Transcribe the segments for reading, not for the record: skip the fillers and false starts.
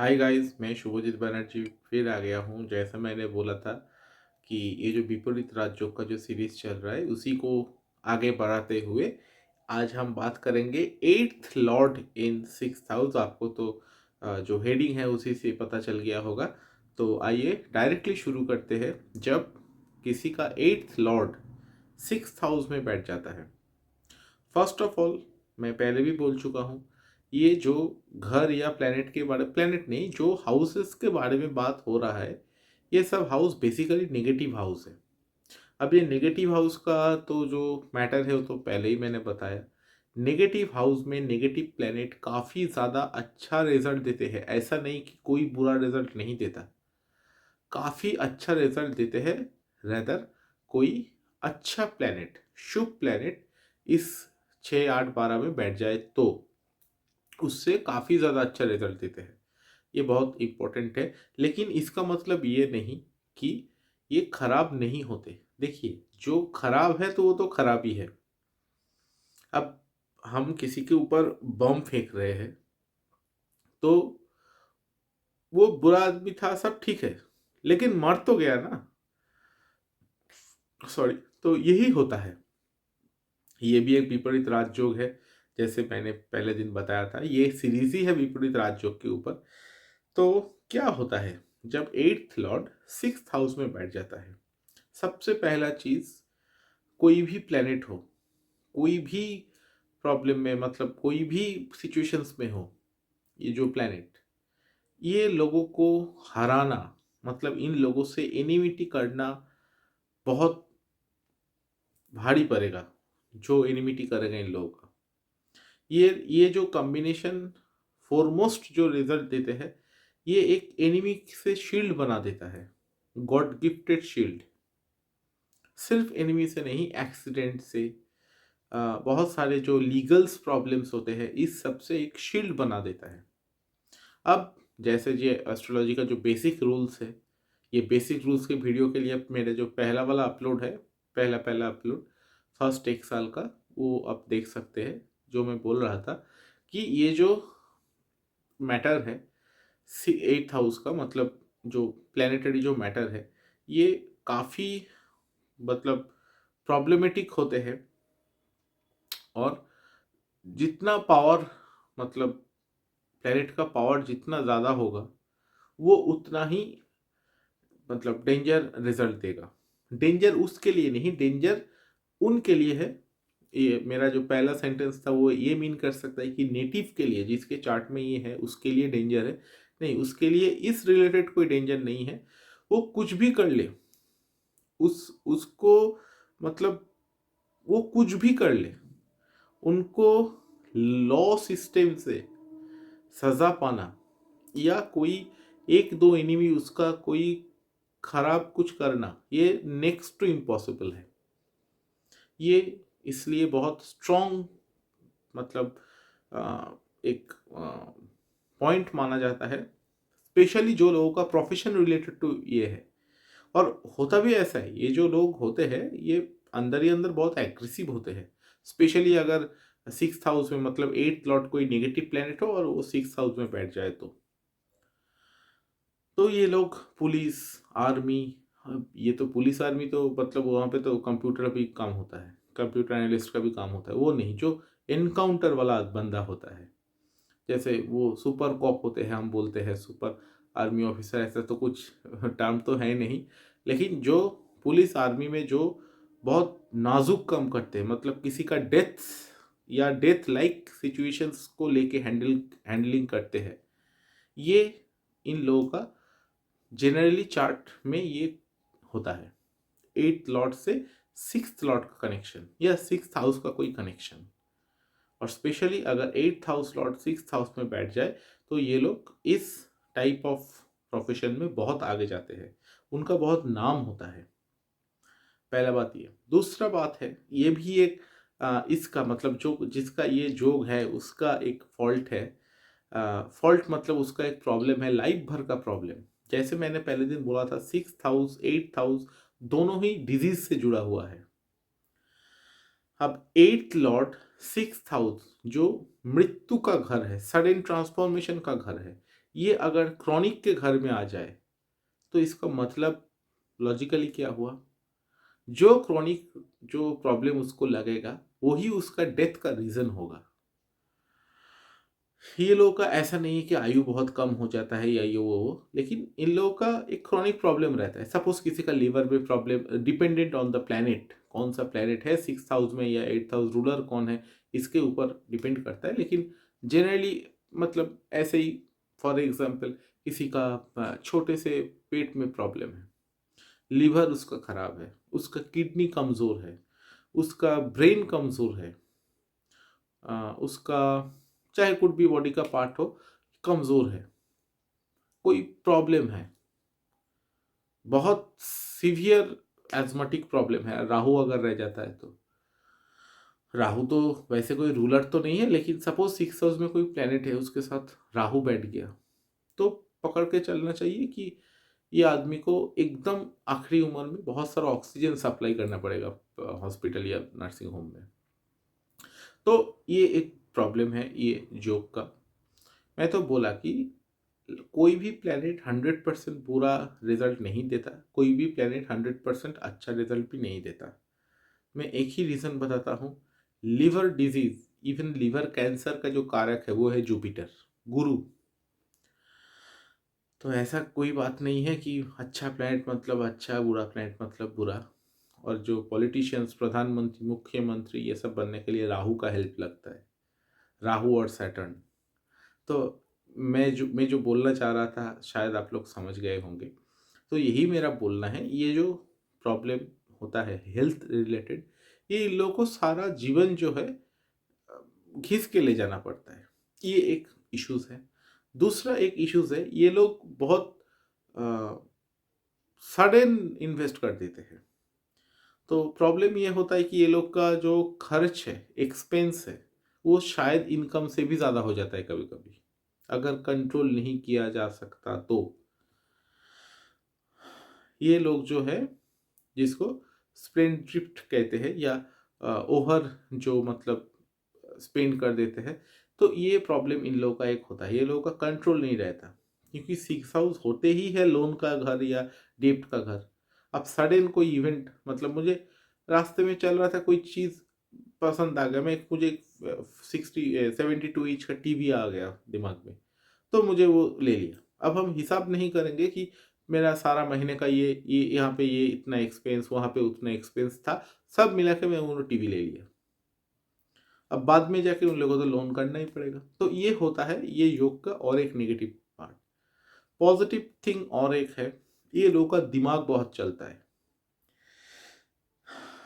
Hi guys, मैं शुभजीत बनर्जी फिर आ गया हूँ। जैसा मैंने बोला था कि ये जो विपरीत राजयोग का जो सीरीज चल रहा है उसी को आगे बढ़ाते हुए आज हम बात करेंगे eighth Lord in six house. आपको तो जो हेडिंग है उसी से पता चल गया होगा। तो आइए डायरेक्टली शुरू करते हैं। जब किसी का एट्थ लॉर्ड सिक्स हाउस में बैठ जाता है, फर्स्ट ऑफ ऑल मैं पहले भी बोल चुका हूँ, ये जो घर या प्लेनेट के बारे, प्लेनेट नहीं, जो हाउसेस के बारे में बात हो रहा है, ये सब हाउस बेसिकली नेगेटिव हाउस है। अब ये नेगेटिव हाउस का तो जो मैटर है वो तो पहले ही मैंने बताया। नेगेटिव हाउस में नेगेटिव प्लेनेट काफ़ी ज़्यादा अच्छा रिजल्ट देते हैं। ऐसा नहीं कि कोई बुरा रिजल्ट नहीं देता, काफ़ी अच्छा रिजल्ट देते हैं। रेदर कोई अच्छा प्लेनेट, शुभ प्लेनेट इस 6 8 12 में बैठ जाए तो उससे काफ़ी ज़्यादा अच्छा रिजल्ट देते हैं। ये बहुत इम्पोर्टेंट है। लेकिन इसका मतलब ये नहीं कि ये खराब नहीं होते। देखिए, जो खराब है तो वो तो खराब ही है। अब हम किसी के ऊपर बम फेंक रहे हैं तो वो बुरा आदमी था, सब ठीक है, लेकिन मर तो गया ना। सॉरी। तो यही होता है। ये भी एक विपरीत राजयोग है। जैसे मैंने पहले दिन बताया था, ये सीरीज ही है विपरीत राजयोग के ऊपर। तो क्या होता है जब एट्थ लॉर्ड सिक्स्थ हाउस में बैठ जाता है? सबसे पहला चीज, कोई भी प्लेनेट हो, कोई भी प्रॉब्लम में, मतलब कोई भी सिचुएशंस में हो, ये जो प्लेनेट, ये लोगों को हराना, मतलब इन लोगों से एनिमिटी करना बहुत भारी पड़ेगा। जो एनिमिटी करेगा इन लोगों का, ये जो कॉम्बिनेशन फोरमोस्ट जो रिजल्ट देते हैं, ये एक एनिमी से शील्ड बना देता है। God gifted shield. सिर्फ एनिमी से नहीं, एक्सीडेंट से, बहुत सारे जो लीगल्स प्रॉब्लम्स होते हैं, इस सब से एक शील्ड बना देता है। अब जैसे ये एस्ट्रोलॉजी का जो बेसिक रूल्स है, ये बेसिक रूल्स के वीडियो के लिए मेरे जो पहला वाला अपलोड है, पहला पहला अपलोड फर्स्ट 1 साल का, वो आप देख सकते हैं। जो मैं बोल रहा था कि ये जो मैटर है एट्थ हाउस का, मतलब जो प्लानिटरी जो मैटर है, ये काफ़ी, मतलब प्रॉब्लमेटिक होते हैं। और जितना पावर, मतलब प्लेनेट का पावर जितना ज़्यादा होगा, वो उतना ही मतलब डेंजर रिजल्ट देगा। डेंजर उसके लिए नहीं, डेंजर उनके लिए है। ये मेरा जो पहला सेंटेंस था वो ये मीन कर सकता है कि नेटिव के लिए, जिसके चार्ट में ये है, उसके लिए डेंजर है। नहीं, उसके लिए इस रिलेटेड कोई डेंजर नहीं है। वो कुछ भी कर ले, उसको, मतलब वो कुछ भी कर ले, उनको लॉ सिस्टम से सजा पाना, या कोई एक दो एनिमी उसका कोई खराब कुछ करना, ये नेक्स्ट टू इम्पॉसिबल है। ये इसलिए बहुत स्ट्रॉन्ग, मतलब एक पॉइंट माना जाता है, स्पेशली जो लोगों का प्रोफेशन रिलेटेड टू ये है। और होता भी ऐसा है, ये जो लोग होते हैं ये अंदर ही अंदर बहुत एग्रेसिव होते हैं। स्पेशली अगर सिक्स हाउस में, मतलब एट्थ लॉर्ड कोई नेगेटिव प्लेनेट हो और वो सिक्स हाउस में बैठ जाए तो ये लोग पुलिस, आर्मी, ये तो पुलिस आर्मी तो मतलब वहाँ पे तो कंप्यूटर भी काम होता है, कंप्यूटर एनालिस्ट का भी काम होता है। वो नहीं, जो एनकाउंटर वाला बंदा होता है, जैसे वो सुपर कॉप होते हैं, हम बोलते हैं सुपर आर्मी ऑफिसर, ऐसा तो कुछ टर्म तो है नहीं। लेकिन जो पुलिस आर्मी में जो बहुत नाजुक काम करते हैं, मतलब किसी का डेथ या डेथ लाइक सिचुएशंस को लेके हैंडलिंग करते हैं, ये इन लोगों का जनरली चार्ट में ये होता है। एट्थ लॉर्ड से सिक्स्थ लॉर्ड का कनेक्शन या सिक्स्थ हाउस का कोई कनेक्शन। और स्पेशली अगर eighth house Lord sixth house में बैठ जाए तो ये लोग इस टाइप ऑफ प्रोफेशन में बहुत आगे जाते हैं, उनका बहुत नाम होता है। पहला बात ये। दूसरा बात है, ये भी एक इसका मतलब जो जिसका ये जोग है उसका एक फॉल्ट है। फॉल्ट मतलब उसका एक प्रॉब्लम है, लाइफ भर का प्रॉब्लम। जैसे मैंने पहले दिन बोला था, सिक्स हाउस एट्थ हाउस दोनों ही डिजीज से जुड़ा हुआ है। अब एट्थ लॉर्ड सिक्स हाउस जो मृत्यु का घर है, सडन ट्रांसफॉर्मेशन का घर है, ये अगर क्रॉनिक के घर में आ जाए तो इसका मतलब लॉजिकली क्या हुआ, जो क्रॉनिक जो प्रॉब्लम उसको लगेगा वही उसका डेथ का रीजन होगा। ये लोगों का ऐसा नहीं है कि आयु बहुत कम हो जाता है या ये वो, लेकिन इन लोगों का एक क्रॉनिक प्रॉब्लम रहता है। सपोज किसी का लीवर में problem, dependent on the planet, कौन सा प्लैनेट है 6th हाउस में या 8th हाउस, रूलर कौन है इसके ऊपर डिपेंड करता है, लेकिन जनरली मतलब ऐसे ही। फॉर एग्जांपल किसी का छोटे से पेट में प्रॉब्लम है, लीवर उसका खराब है, उसका किडनी कमज़ोर है, उसका ब्रेन कमज़ोर है, उसका चाहे कुछ भी बॉडी का पार्ट हो कमज़ोर है, कोई प्रॉब्लम है, बहुत सीवियर एजमेटिक प्रॉब्लम है, राहु अगर रह जाता है तो। राहु तो वैसे कोई रूलर तो नहीं है, लेकिन सपोज 6th हाउस में कोई प्लेनेट है उसके साथ राहु बैठ गया तो पकड़ के चलना चाहिए कि ये आदमी को एकदम आखिरी उम्र में बहुत सारा ऑक्सीजन सप्लाई करना पड़ेगा हॉस्पिटल या नर्सिंग होम में। तो ये एक प्रॉब्लम है ये जोक का। मैं तो बोला कि कोई भी प्लेनेट 100% बुरा रिजल्ट नहीं देता, कोई भी प्लेनेट 100% अच्छा रिजल्ट भी नहीं देता। मैं एक ही रीज़न बताता हूँ, liver disease, even liver cancer का जो कारक है वो है जुपिटर, गुरु। तो ऐसा कोई बात नहीं है कि अच्छा प्लैनेट मतलब अच्छा, बुरा प्लैनेट मतलब बुरा। और जो पॉलिटिशियंस, प्रधानमंत्री, मुख्यमंत्री, ये सब बनने के लिए राहु का हेल्प लगता है, राहु और सैटर्न। तो मैं जो बोलना चाह रहा था शायद आप लोग समझ गए होंगे। तो यही मेरा बोलना है, ये जो प्रॉब्लम होता है हेल्थ रिलेटेड, ये इन लोगों को सारा जीवन जो है घिस के ले जाना पड़ता है, ये एक इश्यूज है। दूसरा एक इश्यूज है, ये लोग बहुत सडन इन्वेस्ट कर देते हैं। तो प्रॉब्लम ये होता है कि ये लोग का जो खर्च है, एक्सपेंस है, वो शायद इनकम से भी ज़्यादा हो जाता है कभी कभी, अगर कंट्रोल नहीं किया जा सकता तो। ये लोग जो है जिसको स्पेंड्रिफ्ट कहते हैं या ओवर जो मतलब स्पेंड कर देते हैं, तो ये प्रॉब्लम इन लोगों का एक होता है, ये लोगों का कंट्रोल नहीं रहता। क्योंकि 6th हाउस होते ही है लोन का घर या डेप्ट का घर। अब सडन कोई इवेंट, मतलब मुझे रास्ते में चल रहा था, कोई चीज़ पसंद आ गया, मैं मुझे 72 इंच का टीवी आ गया दिमाग में, तो मुझे वो ले लिया। अब हम हिसाब नहीं करेंगे कि मेरा सारा महीने का ये यहाँ पे ये इतना एक्सपेंस, वहाँ पे उतना एक्सपेंस था, सब मिला के मैं वो टीवी ले लिया। अब बाद में जाके उन लोगों को तो लोन करना ही पड़ेगा। तो ये होता है ये योग का और एक नेगेटिव पार्ट। पॉजिटिव थिंग और एक है, ये लोगों का दिमाग बहुत चलता है।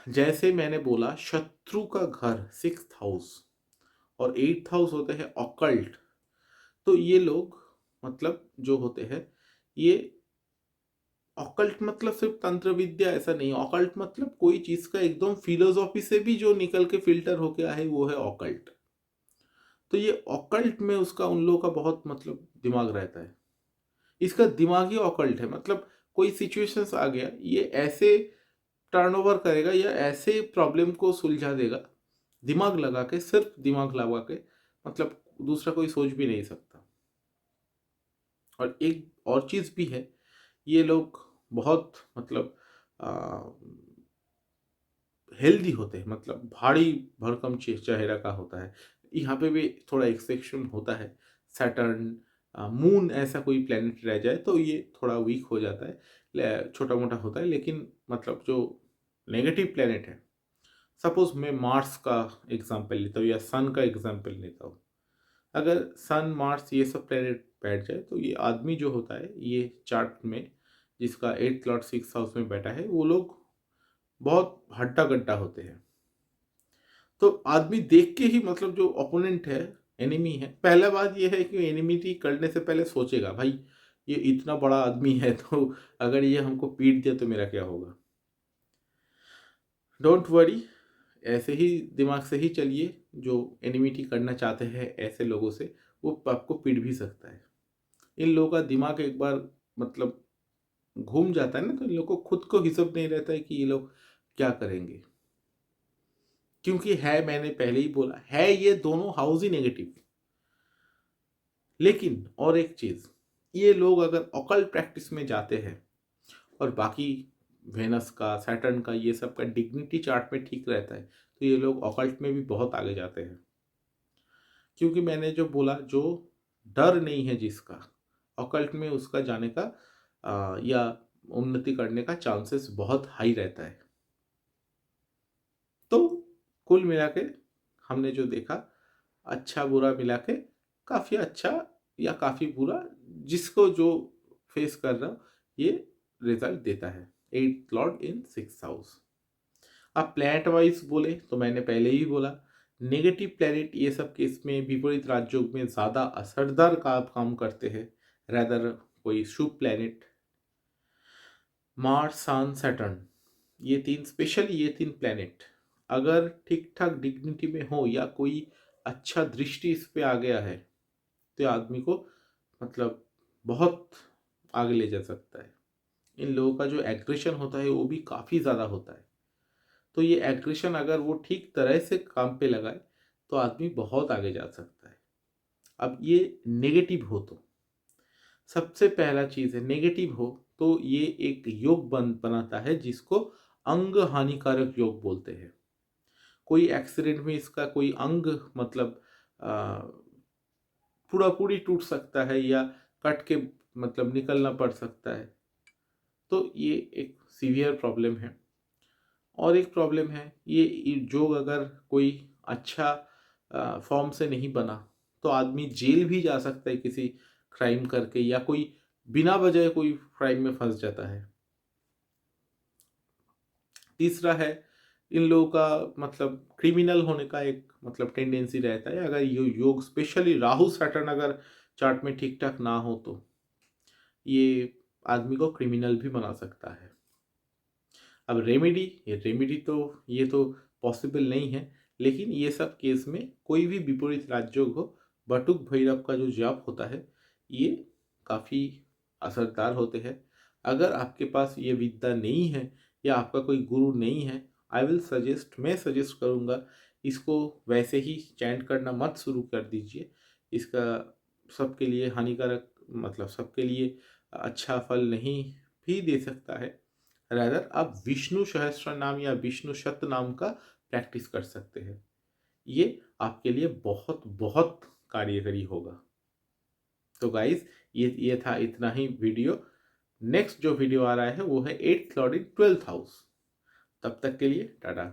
जैसे मैंने बोला, शत्रु का घर 6th हाउस और 8th हाउस होते हैं ऑकल्ट। तो ये लोग मतलब जो होते हैं, ये ऑकल्ट मतलब सिर्फ तंत्र विद्या ऐसा नहीं, ऑकल्ट मतलब कोई चीज का एकदम फिलोसॉफी से भी जो निकल के फिल्टर होके आए वो है ऑकल्ट। तो ये ऑकल्ट में उसका उन लोगों का बहुत मतलब दिमाग रहता है, इसका दिमाग ही ऑकल्ट है। मतलब कोई सिचुएशंस आ गया, ये ऐसे टर्नओवर करेगा या ऐसे प्रॉब्लम को सुलझा देगा, दिमाग लगा के, सिर्फ दिमाग लगा के, मतलब दूसरा कोई सोच भी नहीं सकता। और एक और चीज भी है, ये लोग बहुत मतलब हेल्दी होते हैं, मतलब भारी भरकम चेहरा का होता है। यहाँ पे भी थोड़ा एक्सेप्शन होता है, सैटर्न, मून ऐसा कोई प्लेनेट रह जाए तो ये थोड़ा वीक हो जाता है, छोटा मोटा होता है। लेकिन मतलब जो नेगेटिव प्लेनेट है, सपोज मैं मार्स का एग्जांपल लेता हूँ या सन का एग्जांपल लेता हूँ। अगर सन, मार्स ये सब प्लेनेट बैठ जाए तो ये आदमी जो होता है, ये चार्ट में जिसका 8th लॉर्ड 6th हाउस में बैठा है, वो लोग बहुत हट्टा कट्टा होते हैं। तो आदमी देख के ही, मतलब जो ओपोनेंट है, एनिमी है, पहला बात ये है कि एनिमिटी करने से पहले सोचेगा भाई ये इतना बड़ा आदमी है, तो अगर ये हमको पीट दिया तो मेरा क्या होगा। डोंट वरी, ऐसे ही दिमाग से ही चलिए। जो एनिमिटी करना चाहते हैं ऐसे लोगों से, वो आपको पीट भी सकता है। इन लोगों का दिमाग एक बार मतलब घूम जाता है ना, तो इन लोगों को खुद को हिसाब नहीं रहता है कि ये लोग क्या करेंगे। क्योंकि है, मैंने पहले ही बोला है, ये दोनों हाउस ही नेगेटिव। लेकिन और एक चीज, ये लोग अगर ऑकल्ट प्रैक्टिस में जाते हैं और बाकी वेनस का, सैटर्न का, ये सब का डिग्निटी चार्ट में ठीक रहता है, तो ये लोग ऑकल्ट में भी बहुत आगे जाते हैं। क्योंकि मैंने जो बोला, जो डर नहीं है जिसका, ऑकल्ट में उसका जाने का या उन्नति करने का चांसेस बहुत हाई रहता है। तो कुल मिला के हमने जो देखा, अच्छा बुरा मिला के काफ़ी अच्छा या काफ़ी बुरा, जिसको जो फेस कर रहा ये रिजल्ट देता है। 8th लॉर्ड इन 6th हाउस। अब प्लैनेट वाइज बोले तो मैंने पहले ही बोला, नेगेटिव प्लैनेट ये सब केस में विपरीत राजयोग में ज़्यादा असरदार काम करते हैं, रैदर कोई शुभ प्लैनेट। मार्स, सन, सैटर्न, ये तीन, स्पेशली ये तीन प्लैनेट अगर ठीक ठाक डिग्निटी में हो या कोई अच्छा दृष्टि इस पे आ गया है, तो आदमी को मतलब बहुत आगे ले जा सकता है। इन लोगों का जो एग्रेशन होता है वो भी काफ़ी ज़्यादा होता है। तो ये एग्रेशन अगर वो ठीक तरह से काम पे लगाए तो आदमी बहुत आगे जा सकता है। अब ये नेगेटिव हो तो सबसे पहला चीज़ है, नेगेटिव हो तो ये एक योग बनाता है जिसको अंग हानिकारक योग बोलते हैं। कोई एक्सीडेंट में इसका कोई अंग मतलब पूरा पूरी टूट सकता है या कट के मतलब निकलना पड़ सकता है। तो ये एक सीवियर प्रॉब्लम है। और एक प्रॉब्लम है, ये योग अगर कोई अच्छा फॉर्म से नहीं बना तो आदमी जेल भी जा सकता है किसी क्राइम करके, या कोई बिना वजह कोई क्राइम में फंस जाता है। तीसरा है, इन लोगों का मतलब क्रिमिनल होने का एक मतलब टेंडेंसी रहता है अगर ये योग, स्पेशली राहु सैटर्न अगर चार्ट में ठीक ठाक ना हो तो ये आदमी को क्रिमिनल भी बना सकता है। अब रेमेडी तो ये तो पॉसिबल नहीं है, लेकिन ये सब केस में कोई भी विपरीत राजयोग हो, बटुक भैरव का जो जाप होता है ये काफ़ी असरदार होते हैं। अगर आपके पास ये विद्या नहीं है या आपका कोई गुरु नहीं है, मैं सजेस्ट करूँगा इसको वैसे ही चैंट करना मत शुरू कर दीजिए। इसका सबके लिए हानिकारक, मतलब सबके लिए अच्छा फल नहीं भी दे सकता है। रादर आप विष्णु सहस्त्र नाम या विष्णु शत नाम का प्रैक्टिस कर सकते हैं। ये आपके लिए बहुत बहुत कार्यकरी होगा। तो गाइस, ये था इतना ही वीडियो। नेक्स्ट जो वीडियो आ रहा है वो है 8th लॉर्ड इन 12th हाउस। तब तक के लिए टाटा।